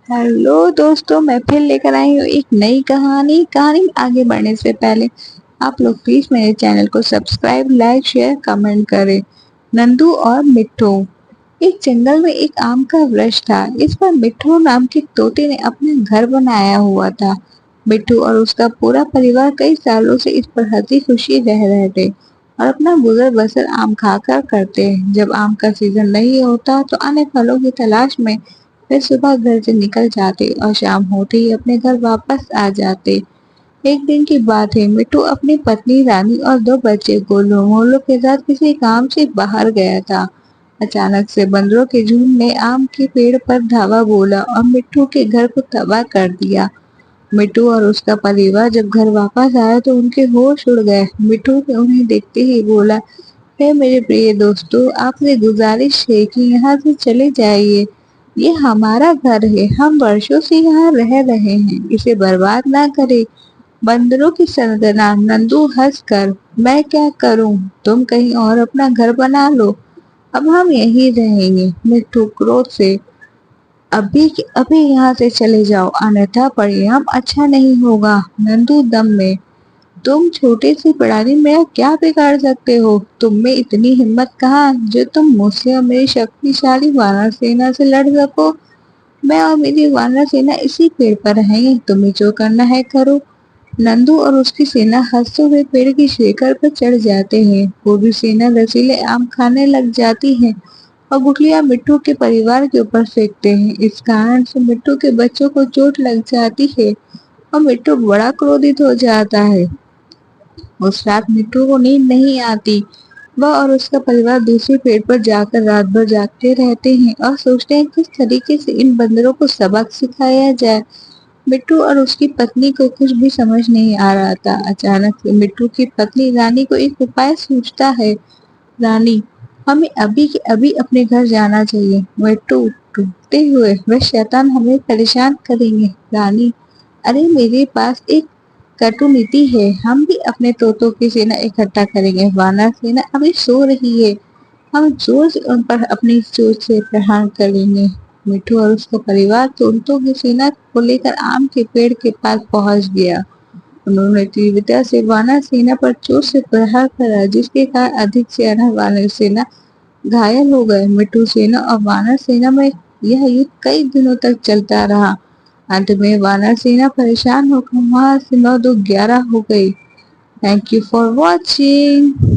Hello दोस्तों, मैं फिर लेकर आई हूँ एक नई कहानी में आगे बढ़ने से पहले आप लोग प्लीज मेरे चैनल को सब्सक्राइब, लाइक, शेयर, कमेंट करें। नंदू और मिट्ठू। एक जंगल में एक आम का वृक्ष था। इस पर मिट्ठू नाम के तोते ने अपना घर बनाया हुआ था। मिट्ठू और उसका पूरा परिवार कई सालों से इस पर हंसी खुशी रह रहे थे और अपना गुजर बसर आम खाकर करते। जब आम का सीजन नहीं होता तो अन्य फलों की तलाश में वे सुबह घर से निकल जाते और शाम होते ही अपने घर वापस आ जाते। एक दिन की बात है, मिट्टू अपनी पत्नी रानी और दो बच्चे गोलू मोलू के साथ किसी काम से बाहर गया था। अचानक से बंदरों के झुंड ने आम के पेड़ पर धावा बोला और मिट्टू के घर को तबाह कर दिया। मिट्टू और उसका परिवार जब घर वापस आया तो उनके होश उड़ गए। मिट्टू ने उन्हें देखते ही बोला, हे मेरे प्रिय दोस्तों, आपसे गुजारिश है कि यहाँ से चले जाइए। ये हमारा घर है, हम वर्षों से यहाँ रह रहे हैं, इसे बर्बाद ना करें। बंदरों की सरगना। नंदू हंसकर, मैं क्या करूं, तुम कहीं और अपना घर बना लो, अब हम यहीं रहेंगे। मिट्टू क्रोध से, अभी के अभी यहाँ से चले जाओ, अन्यथा परिणाम अच्छा नहीं होगा। नंदू दम में, तुम छोटे से प्राणी मेरा क्या बिगाड़ सकते हो? तुम में इतनी हिम्मत कहाँ जो तुम मुझसे और मेरी शक्तिशाली वानर सेना से लड़ सको? मैं और मेरी वानर सेना इसी पेड़ पर रहेंगे, तुम्हें जो करना है करो। नंदू और उसकी सेना हंसते हुए पेड़ की शिखर पर चढ़ जाते हैं। पूरी सेना रसीले आम खाने लग जाती है और गुठलियां मिट्टू के परिवार के ऊपर फेंकते हैं। इस कारण से मिट्टू के बच्चों को चोट लग जाती है और मिट्टू बड़ा क्रोधित हो जाता है। उस रात मिट्टू को नींद नहीं आती। वह और उसका परिवार दूसरे पेड़ पर जाकर रात भर जागते रहते हैं और सोचते हैं किस तरीके से इन बंदरों को सबक सिखाया जाए। मिट्टू और उसकी पत्नी को कुछ भी समझ नहीं आ रहा था। अचानक से मिट्टू की पत्नी रानी को एक उपाय सूझता है। रानी, हमें अभी के अभी अपने घर जाना चाहिए। मिट्टू टूटते हुए, वह शैतान हमें परेशान करेंगे। रानी, अरे मेरे पास एक कटुनीति है, हम भी अपने तोतों की सेना इकट्ठा करेंगे। वानर सेना अभी सो रही है, हम जोर से उन पर अपनी चोट से प्रहार करेंगे। मिट्टू और उसका परिवार तोतों की सेना को लेकर आम के पेड़ के पास पहुंच गया। उन्होंने तीव्रता से वानर सेना पर चोट से प्रहार करा, जिसके कारण अधिक से अधिक वानर सेना घायल हो गए। मिट्टू सेना और वानर सेना में यह युद्ध कई दिनों तक चलता रहा। अंत में वानर सेना परेशान होकर वहां से 9 2 11 हो गई। Thank you for watching.